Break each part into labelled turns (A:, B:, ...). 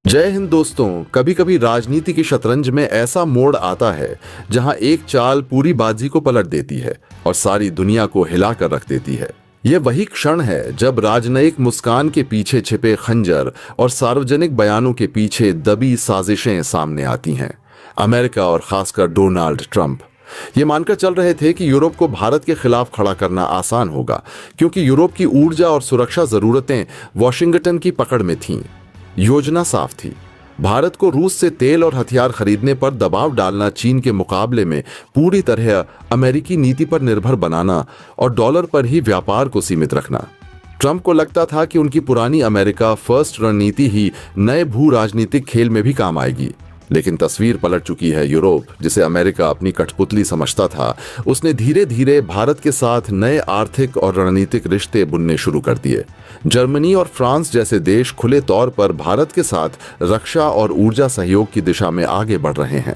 A: जय हिंद दोस्तों। कभी कभी राजनीति की शतरंज में ऐसा मोड़ आता है जहां एक चाल पूरी बाजी को पलट देती है और सारी दुनिया को हिला कर रख देती है। यह वही क्षण है जब राजनयिक मुस्कान के पीछे छिपे खंजर और सार्वजनिक बयानों के पीछे दबी साजिशें सामने आती हैं। अमेरिका और खासकर डोनाल्ड ट्रंप ये मानकर चल रहे थे कि यूरोप को भारत के खिलाफ खड़ा करना आसान होगा, क्योंकि यूरोप की ऊर्जा और सुरक्षा जरूरतें वॉशिंगटन की पकड़ में थीं। योजना साफ थी, भारत को रूस से तेल और हथियार खरीदने पर दबाव डालना, चीन के मुकाबले में पूरी तरह अमेरिकी नीति पर निर्भर बनाना और डॉलर पर ही व्यापार को सीमित रखना। ट्रंप को लगता था कि उनकी पुरानी अमेरिका फर्स्ट रणनीति ही नए भू राजनीतिक खेल में भी काम आएगी। लेकिन तस्वीर पलट चुकी है। यूरोप, जिसे अमेरिका अपनी कठपुतली समझता था, उसने धीरे धीरे भारत के साथ नए आर्थिक और रणनीतिक रिश्ते बुनने शुरू कर दिए। जर्मनी और फ्रांस जैसे देश खुले तौर पर भारत के साथ रक्षा और ऊर्जा सहयोग की दिशा में आगे बढ़ रहे हैं।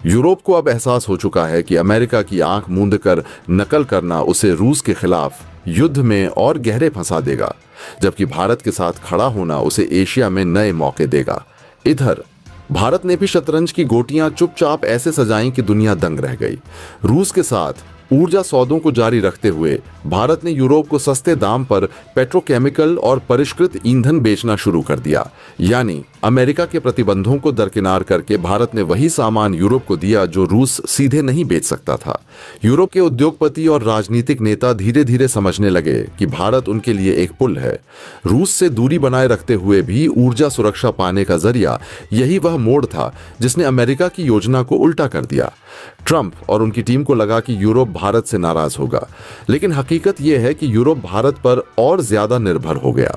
A: यूरोप को अब एहसास हो चुका है कि अमेरिका की आंख मूंद कर नकल करना उसे रूस के खिलाफ युद्ध में और गहरे फंसा देगा, जबकि भारत के साथ खड़ा होना उसे एशिया में नए मौके देगा। इधर भारत ने भी शतरंज की गोटियां चुपचाप ऐसे सजाई कि दुनिया दंग रह गई। रूस के साथ ऊर्जा सौदों को जारी रखते हुए भारत ने यूरोप को सस्ते दाम पर पेट्रोकेमिकल और परिष्कृत ईंधन बेचना शुरू कर दिया। यानी अमेरिका के प्रतिबंधों को दरकिनार करके भारत ने वही सामान यूरोप को दिया जो रूस सीधे नहीं बेच सकता था। यूरोप के उद्योगपति और राजनीतिक नेता धीरे धीरे समझने लगे कि भारत उनके लिए एक पुल है। रूस से दूरी बनाए रखते हुए भी ऊर्जा सुरक्षा पाने का जरिया यही वह मोड़ था जिसने अमेरिका की योजना को उल्टा कर दिया। ट्रंप और उनकी टीम को लगा कि यूरोप भारत से नाराज होगा, लेकिन हकीकत यह है कि यूरोप भारत पर और ज्यादा निर्भर हो गया।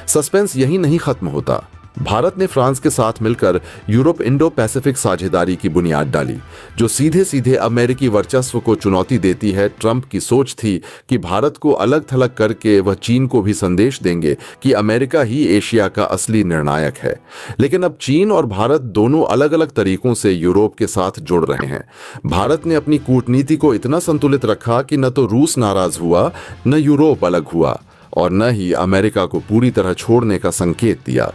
A: सस्पेंस यही नहीं खत्म होता। भारत ने फ्रांस के साथ मिलकर यूरोप इंडो पैसिफिक साझेदारी की बुनियाद डाली, जो सीधे सीधे अमेरिकी वर्चस्व को चुनौती देती है। ट्रंप की सोच थी कि भारत को अलग थलग करके वह चीन को भी संदेश देंगे कि अमेरिका ही एशिया का असली निर्णायक है। लेकिन अब चीन और भारत दोनों अलग अलग तरीकों से यूरोप के साथ जुड़ रहे हैं। भारत ने अपनी कूटनीति को इतना संतुलित रखा कि न तो रूस नाराज हुआ, न यूरोप अलग हुआ, और न ही अमेरिका को पूरी तरह छोड़ने का संकेत दिया।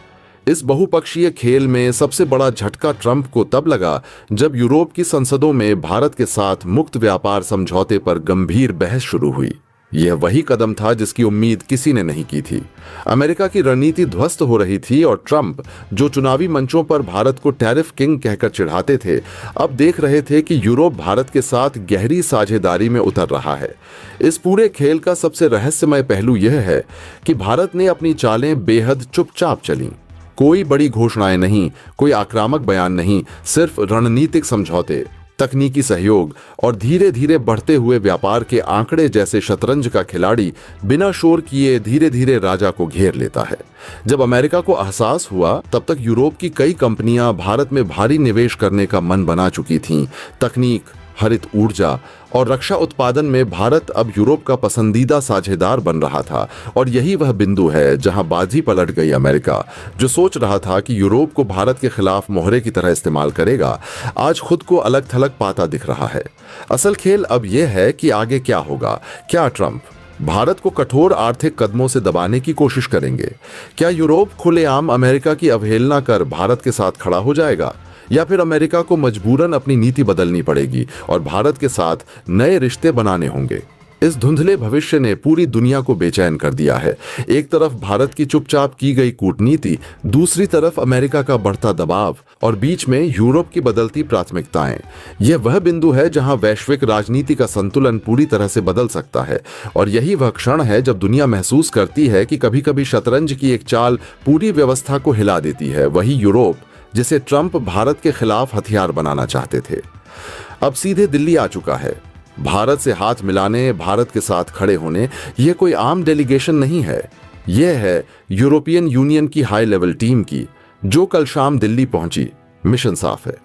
A: इस बहुपक्षीय खेल में सबसे बड़ा झटका ट्रंप को तब लगा जब यूरोप की संसदों में भारत के साथ मुक्त व्यापार समझौते पर गंभीर बहस शुरू हुई। यह वही कदम था जिसकी उम्मीद किसी ने नहीं की थी। अमेरिका की रणनीति ध्वस्त हो रही थी और ट्रंप, जो चुनावी मंचों पर भारत को टैरिफ किंग कहकर चिढ़ाते थे, अब देख रहे थे कि यूरोप भारत के साथ गहरी साझेदारी में उतर रहा है। इस पूरे खेल का सबसे रहस्यमय पहलू यह है कि भारत ने अपनी चालें बेहद चुपचाप चलीं। कोई बड़ी घोषणाएं नहीं, कोई आक्रामक बयान नहीं, सिर्फ रणनीतिक समझौते, तकनीकी सहयोग और धीरे धीरे बढ़ते हुए व्यापार के आंकड़े जैसे शतरंज का खिलाड़ी बिना शोर किए धीरे धीरे राजा को घेर लेता है। जब अमेरिका को एहसास हुआ, तब तक यूरोप की कई कंपनियां भारत में भारी निवेश करने का मन बना चुकी थीं। तकनीक, हरित ऊर्जा और रक्षा उत्पादन में भारत अब यूरोप का पसंदीदा साझेदार बन रहा था। और यही वह बिंदु है जहां बाजी पलट गई। अमेरिका, जो सोच रहा था कि यूरोप को भारत के खिलाफ मोहरे की तरह इस्तेमाल करेगा, आज खुद को अलग थलग पाता दिख रहा है। असल खेल अब यह है कि आगे क्या होगा। क्या ट्रंप भारत को कठोर आर्थिक कदमों से दबाने की कोशिश करेंगे? क्या यूरोप खुलेआम अमेरिका की अवहेलना कर भारत के साथ खड़ा हो जाएगा, या फिर अमेरिका को मजबूरन अपनी नीति बदलनी पड़ेगी और भारत के साथ नए रिश्ते बनाने होंगे? इस धुंधले भविष्य ने पूरी दुनिया को बेचैन कर दिया है। एक तरफ भारत की चुपचाप की गई कूटनीति, दूसरी तरफ अमेरिका का बढ़ता दबाव और बीच में यूरोप की बदलती प्राथमिकताएं। यह वह बिंदु है जहां वैश्विक राजनीति का संतुलन पूरी तरह से बदल सकता है। और यही वह क्षण है जब दुनिया महसूस करती है कि कभी कभी शतरंज की एक चाल पूरी व्यवस्था को हिला देती है। वही यूरोप जिसे ट्रंप भारत के खिलाफ हथियार बनाना चाहते थे, अब सीधे दिल्ली आ चुका है। भारत से हाथ मिलाने, भारत के साथ खड़े होने। यह कोई आम डेलीगेशन नहीं है, यह है यूरोपियन यूनियन की हाई लेवल टीम की, जो कल शाम दिल्ली पहुंची। मिशन साफ है,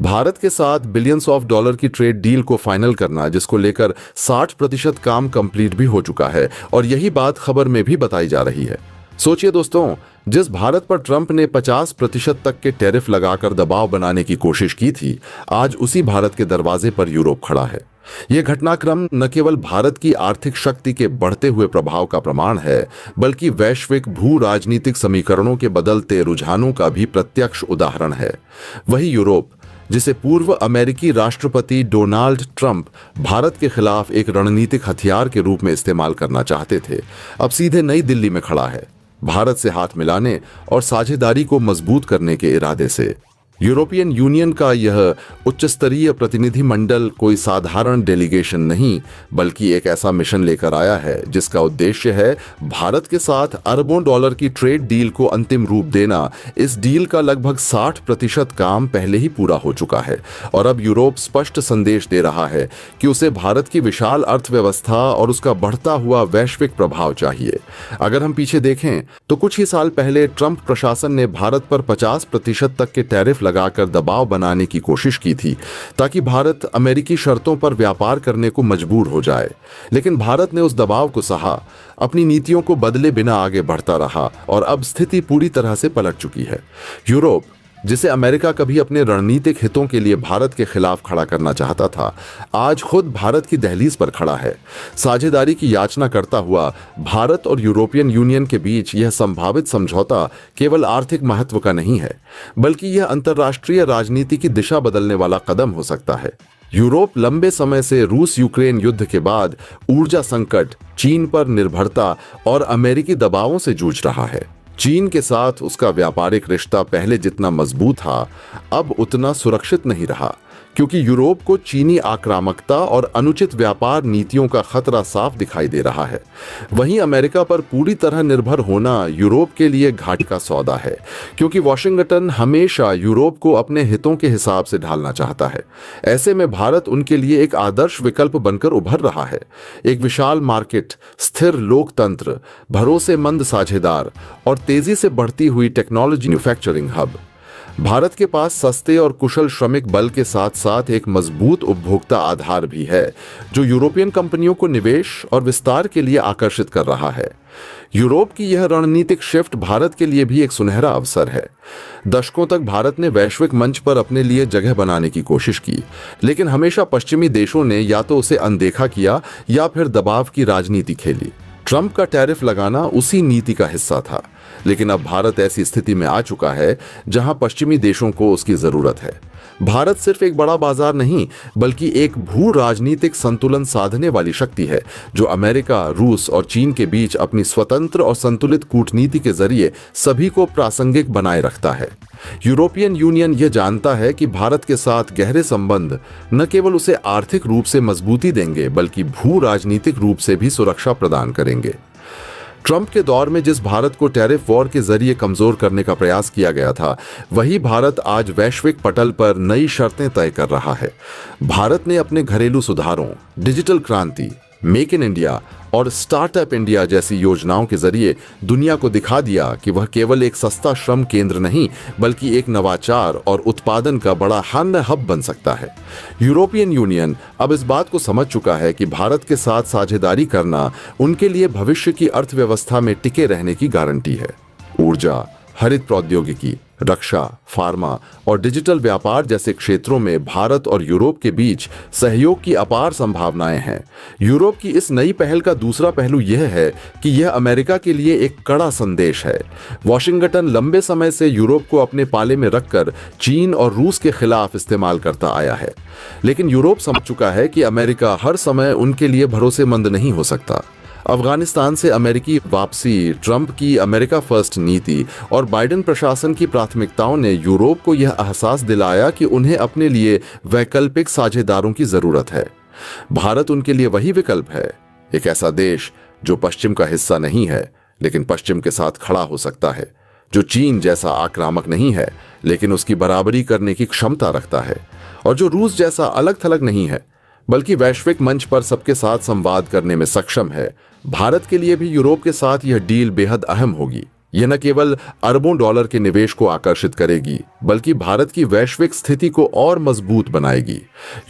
A: भारत के साथ बिलियंस ऑफ डॉलर की ट्रेड डील को फाइनल करना, जिसको लेकर 60% काम कंप्लीट भी हो चुका है। और यही बात खबर में भी बताई जा रही है। सोचिए दोस्तों, जिस भारत पर ट्रंप ने 50% तक के टैरिफ लगाकर दबाव बनाने की कोशिश की थी, आज उसी भारत के दरवाजे पर यूरोप खड़ा है। यह घटनाक्रम न केवल भारत की आर्थिक शक्ति के बढ़ते हुए प्रभाव का प्रमाण है, बल्कि वैश्विक भू राजनीतिक समीकरणों के बदलते रुझानों का भी प्रत्यक्ष उदाहरण है। वही यूरोप जिसे पूर्व अमेरिकी राष्ट्रपति डोनाल्ड ट्रंप भारत के खिलाफ एक रणनीतिक हथियार के रूप में इस्तेमाल करना चाहते थे, अब सीधे नई दिल्ली में खड़ा है, भारत से हाथ मिलाने और साझेदारी को मजबूत करने के इरादे से। यूरोपियन यूनियन का यह उच्च स्तरीय प्रतिनिधिमंडल कोई साधारण डेलीगेशन नहीं, बल्कि एक ऐसा मिशन लेकर आया है जिसका उद्देश्य है भारत के साथ अरबों डॉलर की ट्रेड डील को अंतिम रूप देना। इस डील का लगभग 60% काम पहले ही पूरा हो चुका है और अब यूरोप स्पष्ट संदेश दे रहा है कि उसे भारत की विशाल अर्थव्यवस्था और उसका बढ़ता हुआ वैश्विक प्रभाव चाहिए। अगर हम पीछे देखें तो कुछ ही साल पहले ट्रंप प्रशासन ने भारत पर 50% तक के टैरिफ लगाकर दबाव बनाने की कोशिश की थी ताकि भारत अमेरिकी शर्तों पर व्यापार करने को मजबूर हो जाए, लेकिन भारत ने उस दबाव को सहा, अपनी नीतियों को बदले बिना आगे बढ़ता रहा और अब स्थिति पूरी तरह से पलट चुकी है। यूरोप जिसे अमेरिका कभी अपने रणनीतिक हितों के लिए भारत के खिलाफ खड़ा करना चाहता था, आज खुद भारत की दहलीज पर खड़ा है। साझेदारी की याचना करता हुआ भारत और यूरोपियन यूनियन के बीच यह संभावित समझौता केवल आर्थिक महत्व का नहीं है, बल्कि यह अंतर्राष्ट्रीय राजनीति की दिशा बदलने वाला कदम हो सकता है। यूरोप लंबे समय से रूस यूक्रेन युद्ध के बाद ऊर्जा संकट, चीन पर निर्भरता और अमेरिकी दबावों से जूझ रहा है। चीन के साथ उसका व्यापारिक रिश्ता पहले जितना मजबूत था, अब उतना सुरक्षित नहीं रहा, क्योंकि यूरोप को चीनी आक्रामकता और अनुचित व्यापार नीतियों का खतरा साफ दिखाई दे रहा है। वहीं अमेरिका पर पूरी तरह निर्भर होना यूरोप के लिए घाटे का सौदा है, क्योंकि वॉशिंगटन हमेशा यूरोप को अपने हितों के हिसाब से ढालना चाहता है। ऐसे में भारत उनके लिए एक आदर्श विकल्प बनकर उभर रहा है, एक विशाल मार्केट, स्थिर लोकतंत्र, भरोसेमंद साझेदार और तेजी से बढ़ती हुई टेक्नोलॉजी मैन्युफैक्चरिंग हब। भारत के पास सस्ते और कुशल श्रमिक बल के साथ साथ एक मजबूत उपभोक्ता आधार भी है, जो यूरोपियन कंपनियों को निवेश और विस्तार के लिए आकर्षित कर रहा है। यूरोप की यह रणनीतिक शिफ्ट भारत के लिए भी एक सुनहरा अवसर है। दशकों तक भारत ने वैश्विक मंच पर अपने लिए जगह बनाने की कोशिश की, लेकिन हमेशा पश्चिमी देशों ने या तो उसे अनदेखा किया या फिर दबाव की राजनीति खेली। ट्रंप का टैरिफ लगाना उसी नीति का हिस्सा था, लेकिन अब भारत ऐसी स्थिति में आ चुका है जहां पश्चिमी देशों को उसकी जरूरत है। भारत सिर्फ एक बड़ा बाजार नहीं, बल्कि एक भू राजनीतिक संतुलन साधने वाली शक्ति है, जो अमेरिका, रूस और चीन के बीच अपनी स्वतंत्र और संतुलित कूटनीति के जरिए सभी को प्रासंगिक बनाए रखता है। यूरोपियन यूनियन यह जानता है कि भारत के साथ गहरे संबंध न केवल उसे आर्थिक रूप से मजबूती देंगे, बल्कि भू राजनीतिक रूप से भी सुरक्षा प्रदान करेंगे। ट्रंप के दौर में जिस भारत को टैरिफ वॉर के जरिए कमजोर करने का प्रयास किया गया था, वही भारत आज वैश्विक पटल पर नई शर्तें तय कर रहा है। भारत ने अपने घरेलू सुधारों, डिजिटल क्रांति, मेक इन इंडिया और स्टार्टअप इंडिया जैसी योजनाओं के जरिए दुनिया को दिखा दिया कि वह केवल एक सस्ता श्रम केंद्र नहीं, बल्कि एक नवाचार और उत्पादन का बड़ा अन्य हब बन सकता है। यूरोपियन यूनियन अब इस बात को समझ चुका है कि भारत के साथ साझेदारी करना उनके लिए भविष्य की अर्थव्यवस्था में टिके रहने की गारंटी है। ऊर्जा, हरित प्रौद्योगिकी, रक्षा, फार्मा और डिजिटल व्यापार जैसे क्षेत्रों में भारत और यूरोप के बीच सहयोग की अपार संभावनाएं हैं। यूरोप की इस नई पहल का दूसरा पहलू यह है कि यह अमेरिका के लिए एक कड़ा संदेश है। वॉशिंगटन लंबे समय से यूरोप को अपने पाले में रखकर चीन और रूस के खिलाफ इस्तेमाल करता आया है, लेकिन यूरोप समझ चुका है कि अमेरिका हर समय उनके लिए भरोसेमंद नहीं हो सकता। अफगानिस्तान से अमेरिकी वापसी, ट्रंप की अमेरिका फर्स्ट नीति और बाइडेन प्रशासन की प्राथमिकताओं ने यूरोप को यह एहसास दिलाया कि उन्हें अपने लिए वैकल्पिक साझेदारों की जरूरत है। भारत उनके लिए वही विकल्प है, एक ऐसा देश जो पश्चिम का हिस्सा नहीं है, लेकिन पश्चिम के साथ खड़ा हो सकता है, जो चीन जैसा आक्रामक नहीं है, लेकिन उसकी बराबरी करने की क्षमता रखता है, और जो रूस जैसा अलग थलग नहीं है, बल्कि वैश्विक मंच पर सबके साथ संवाद करने में सक्षम है। भारत के लिए भी यूरोप के साथ यह डील बेहद अहम होगी। यह न केवल अरबों डॉलर के निवेश को आकर्षित करेगी बल्कि भारत की वैश्विक स्थिति को और मजबूत बनाएगी।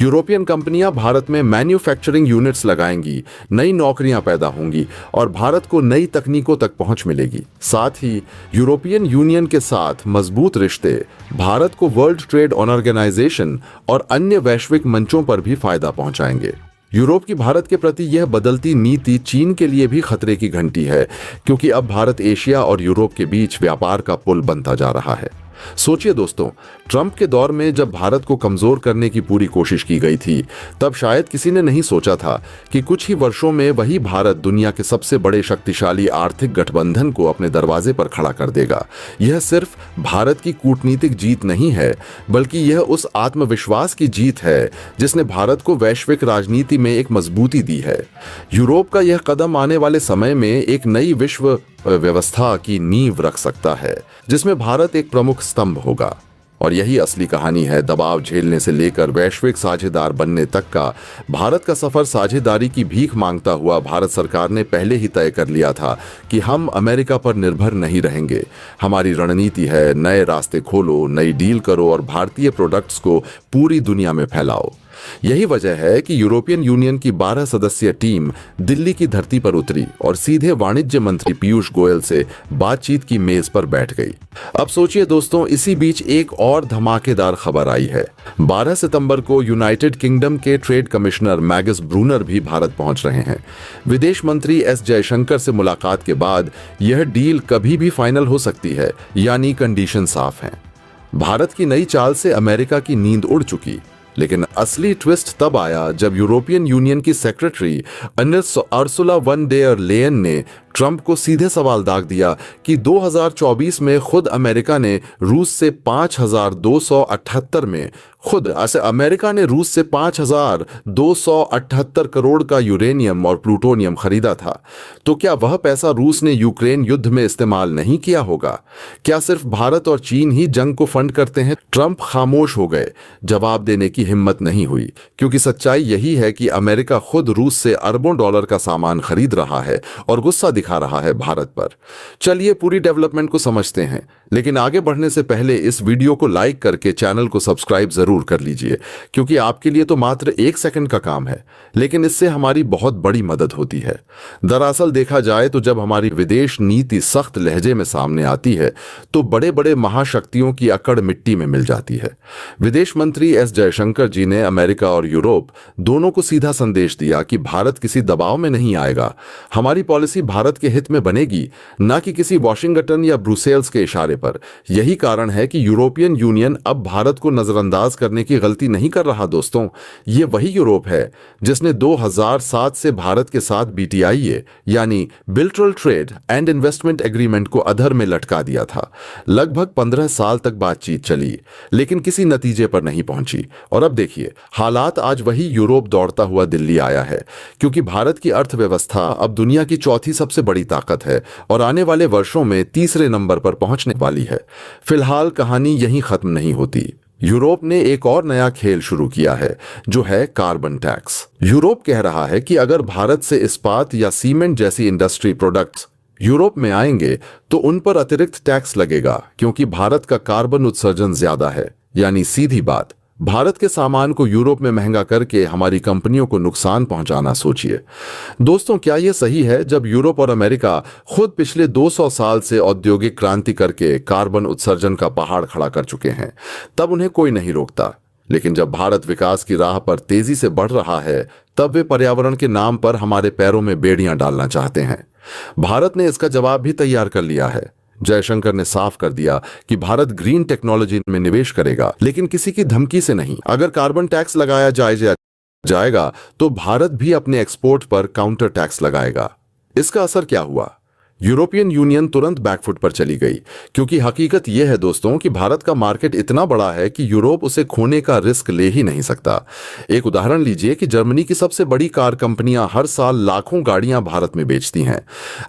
A: यूरोपियन कंपनियां भारत में मैन्युफैक्चरिंग यूनिट्स लगाएंगी, नई नौकरियां पैदा होंगी और भारत को नई तकनीकों तक पहुंच मिलेगी। साथ ही यूरोपियन यूनियन के साथ मजबूत रिश्ते भारत को वर्ल्ड ट्रेड ऑर्गेनाइजेशन और अन्य वैश्विक मंचों पर भी फायदा पहुंचाएंगे। यूरोप की भारत के प्रति यह बदलती नीति चीन के लिए भी खतरे की घंटी है, क्योंकि अब भारत एशिया और यूरोप के बीच व्यापार का पुल बनता जा रहा है। सोचिए दोस्तों, ट्रंप के दौर में जब भारत को कमजोर करने की पूरी कोशिश की गई थी, तब शायद किसी ने नहीं सोचा था कि कुछ ही वर्षों में वही भारत दुनिया के सबसे बड़े शक्तिशाली आर्थिक गठबंधन को अपने दरवाजे पर खड़ा कर देगा। यह सिर्फ भारत की कूटनीतिक जीत नहीं है, बल्कि यह उस आत्मविश्वास की जीत है जिसने भारत को वैश्विक राजनीति में एक मजबूती दी है। यूरोप का यह कदम आने वाले समय में एक नई विश्व व्यवस्था की नींव रख सकता है, जिसमें भारत एक प्रमुख स्तंभ होगा। और यही असली कहानी है। दबाव झेलने से लेकर वैश्विक साझेदार बनने तक का भारत का सफर साझेदारी की भीख मांगता हुआ भारत सरकार ने पहले ही तय कर लिया था कि हम अमेरिका पर निर्भर नहीं रहेंगे। हमारी रणनीति है, नए रास्ते खोलो, नई डील करो और भारतीय प्रोडक्ट्स को पूरी दुनिया में फैलाओ। यही वजह है कि यूरोपियन यूनियन की 12 सदस्यीय टीम दिल्ली की धरती पर उतरी और सीधे वाणिज्य मंत्री पीयूष गोयल से बातचीत की मेज पर बैठ गई। अब सोचिए दोस्तों, इसी बीच एक और धमाकेदार खबर आई है। 12 सितंबर को यूनाइटेड किंगडम के ट्रेड कमिश्नर मैगस ब्रूनर भी भारत पहुंच रहे हैं। विदेश मंत्री एस जयशंकर से मुलाकात के बाद यह डील कभी भी फाइनल हो सकती है, यानी कंडीशन साफ हैं। भारत की नई चाल से अमेरिका की नींद उड़ चुकी, लेकिन असली ट्विस्ट तब आया जब यूरोपियन यूनियन की सेक्रेटरी अर्सुला वन डेर लेयन ने ट्रंप को सीधे सवाल दाग दिया कि 2024 में खुद अमेरिका ने रूस से 5,278 करोड़ का यूरेनियम और प्लूटोनियम खरीदा था। तो क्या वह पैसा रूस ने यूक्रेन युद्ध में इस्तेमाल नहीं किया होगा? क्या सिर्फ भारत और चीन ही जंग को फंड करते हैं? ट्रंप खामोश हो गए, जवाब देने की हिम्मत नहीं हुई, क्योंकि सच्चाई यही है कि अमेरिका खुद रूस से अरबों डॉलर का सामान खरीद रहा है और गुस्सा दिखा रहा है भारत पर। चलिए पूरी डेवलपमेंट को समझते हैं, लेकिन आगे बढ़ने से पहले इस वीडियो को लाइक करके चैनल को सब्सक्राइब जरूर कर लीजिए, क्योंकि आपके लिए तो मात्र 1 सेकंड का काम है, लेकिन इससे हमारी बहुत बड़ी मदद होती है। दरअसल देखा जाए तो जब हमारी विदेश नीति सख्त लहजे में सामने आती है, तो बड़े बड़े महाशक्तियों की अकड़ मिट्टी में मिल जाती है। विदेश मंत्री एस जयशंकर जी ने अमेरिका और यूरोप दोनों को सीधा संदेश दिया कि भारत किसी दबाव में नहीं आएगा। हमारी पॉलिसी भारत के हित में बनेगी, न कि किसी वॉशिंगटन या ब्रुसेल्स के इशारे पर। यही कारण है कि यूरोपियन यूनियन अब भारत को नजरअंदाज करने की गलती नहीं कर रहा। दोस्तों, ये वही यूरोप है जिसने 2007 से भारत के साथ BTIA यानी बिलट्रल ट्रेड एंड इन्वेस्टमेंट एग्रीमेंट को अधर में लटका दिया था। लगभग 15 साल तक बातचीत चली, लेकिन किसी नतीजे पर नहीं पहुंची। और अब देखिए, हालात आज वही यूरोप दौड़ता हुआ दिल्ली आया है, क्योंकि भारत की अर्थव्यवस्था अब दुनिया की चौथी सबसे बड़ी ताकत है और आने वाले वर्षों में तीसरे नंबर पर पहुंचने वाली है। फिलहाल कहानी यहीं खत्म नहीं होती। यूरोप ने एक और नया खेल शुरू किया है, जो है कार्बन टैक्स। यूरोप कह रहा है कि अगर भारत से इस्पात या सीमेंट जैसी इंडस्ट्री प्रोडक्ट्स यूरोप में आएंगे तो उन पर अतिरिक्त टैक्स लगेगा, क्योंकि भारत का कार्बन उत्सर्जन ज्यादा है। यानी सीधी बात, भारत के सामान को यूरोप में महंगा करके हमारी कंपनियों को नुकसान पहुंचाना। सोचिए दोस्तों, क्या यह सही है? जब यूरोप और अमेरिका खुद पिछले 200 साल से औद्योगिक क्रांति करके कार्बन उत्सर्जन का पहाड़ खड़ा कर चुके हैं, तब उन्हें कोई नहीं रोकता। लेकिन जब भारत विकास की राह पर तेजी से बढ़ रहा है, तब वे पर्यावरण के नाम पर हमारे पैरों में बेड़ियां डालना चाहते हैं। भारत ने इसका जवाब भी तैयार कर लिया है। जयशंकर ने साफ कर दिया कि भारत ग्रीन टेक्नोलॉजी में निवेश करेगा, लेकिन किसी की धमकी से नहीं। अगर कार्बन टैक्स लगाया जाएगा तो भारत भी अपने एक्सपोर्ट पर काउंटर टैक्स लगाएगा। इसका असर क्या हुआ? यूरोपियन यूनियन तुरंत बैकफुट पर चली गई, क्योंकि हकीकत यह है दोस्तों कि भारत का मार्केट इतना बड़ा है कि यूरोप उसे खोने का रिस्क ले ही नहीं सकता। एक उदाहरण लीजिए कि जर्मनी की सबसे बड़ी कार कंपनियां हर साल लाखों गाड़ियां भारत में बेचती हैं।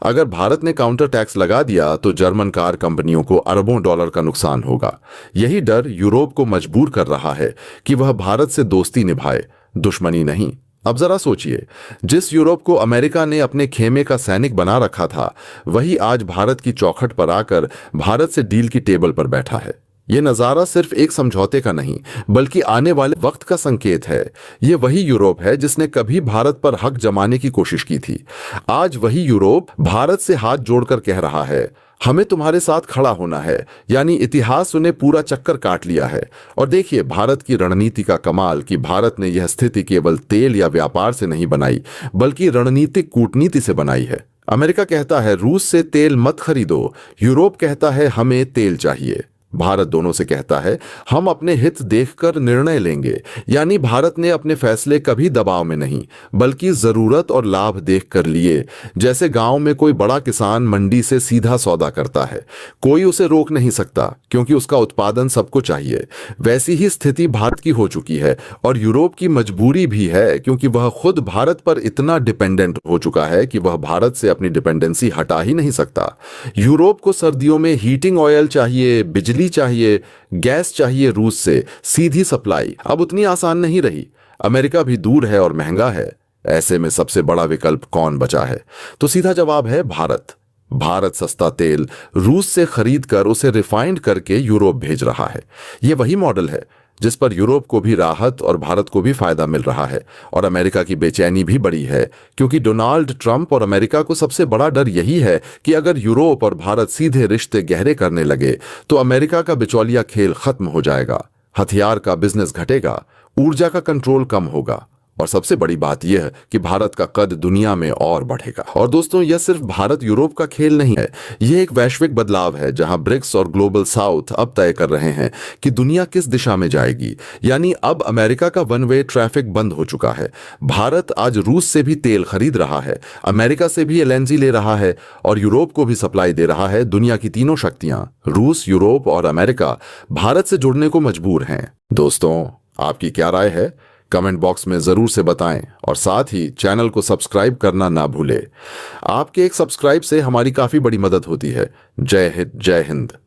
A: अगर भारत ने काउंटर टैक्स लगा दिया तो जर्मन कार कंपनियों को अरबों डॉलर का नुकसान होगा। यही डर यूरोप को मजबूर कर रहा है कि वह भारत से दोस्ती निभाए, दुश्मनी नहीं। अब जरा सोचिए, जिस यूरोप को अमेरिका ने अपने खेमे का सैनिक बना रखा था, वही आज भारत की चौखट पर आकर भारत से डील की टेबल पर बैठा है। ये नज़ारा सिर्फ एक समझौते का नहीं, बल्कि आने वाले वक्त का संकेत है। ये वही यूरोप है जिसने कभी भारत पर हक जमाने की कोशिश की थी। आज वही यूरोप भारत से हाथ जोड़कर कह रहा है, हमें तुम्हारे साथ खड़ा होना है। यानी इतिहास उन्हें पूरा चक्कर काट लिया है। और देखिए भारत की रणनीति का कमाल कि भारत ने यह स्थिति केवल तेल या व्यापार से नहीं बनाई, बल्कि रणनीतिक कूटनीति से बनाई है। अमेरिका कहता है रूस से तेल मत खरीदो, यूरोप कहता है हमें तेल चाहिए। भारत दोनों से कहता है हम अपने हित देखकर निर्णय लेंगे। यानी भारत ने अपने फैसले कभी दबाव में नहीं, बल्कि जरूरत और लाभ देखकर लिए। जैसे गांव में कोई बड़ा किसान मंडी से सीधा सौदा करता है, कोई उसे रोक नहीं सकता क्योंकि उसका उत्पादन सबको चाहिए। वैसी ही स्थिति भारत की हो चुकी है और यूरोप की मजबूरी भी है, क्योंकि वह खुद भारत पर इतना डिपेंडेंट हो चुका है कि वह भारत से अपनी डिपेंडेंसी हटा ही नहीं सकता। यूरोप को सर्दियों में हीटिंग ऑयल चाहिए, बिजली चाहिए, गैस चाहिए। रूस से सीधी सप्लाई अब उतनी आसान नहीं रही। अमेरिका भी दूर है और महंगा है। ऐसे में सबसे बड़ा विकल्प कौन बचा है? तो सीधा जवाब है भारत। भारत सस्ता तेल रूस से खरीद कर उसे रिफाइंड करके यूरोप भेज रहा है। यह वही मॉडल है जिस पर यूरोप को भी राहत और भारत को भी फायदा मिल रहा है। और अमेरिका की बेचैनी भी बड़ी है, क्योंकि डोनाल्ड ट्रंप और अमेरिका को सबसे बड़ा डर यही है कि अगर यूरोप और भारत सीधे रिश्ते गहरे करने लगे तो अमेरिका का बिचौलिया खेल खत्म हो जाएगा, हथियार का बिजनेस घटेगा, ऊर्जा का कंट्रोल कम होगा और सबसे बड़ी बात यह है कि भारत का कद दुनिया में और बढ़ेगा। और दोस्तों, यह सिर्फ भारत यूरोप का खेल नहीं है, यह एक वैश्विक बदलाव है जहां ब्रिक्स और ग्लोबल साउथ अब तय कर रहे हैं कि दुनिया किस दिशा में जाएगी। यानी अब अमेरिका का वन वे ट्रैफिक बंद हो चुका है। भारत आज रूस से भी तेल खरीद रहा है, अमेरिका से भी एलएनजी ले रहा है और यूरोप को भी सप्लाई दे रहा है। दुनिया की तीनों शक्तियां, रूस, यूरोप और अमेरिका, भारत से जुड़ने को मजबूर हैं। दोस्तों, आपकी क्या राय है? कमेंट बॉक्स में जरूर से बताएं और साथ ही चैनल को सब्सक्राइब करना ना भूलें। आपके एक सब्सक्राइब से हमारी काफी बड़ी मदद होती है। जय हिंद, जय हिंद।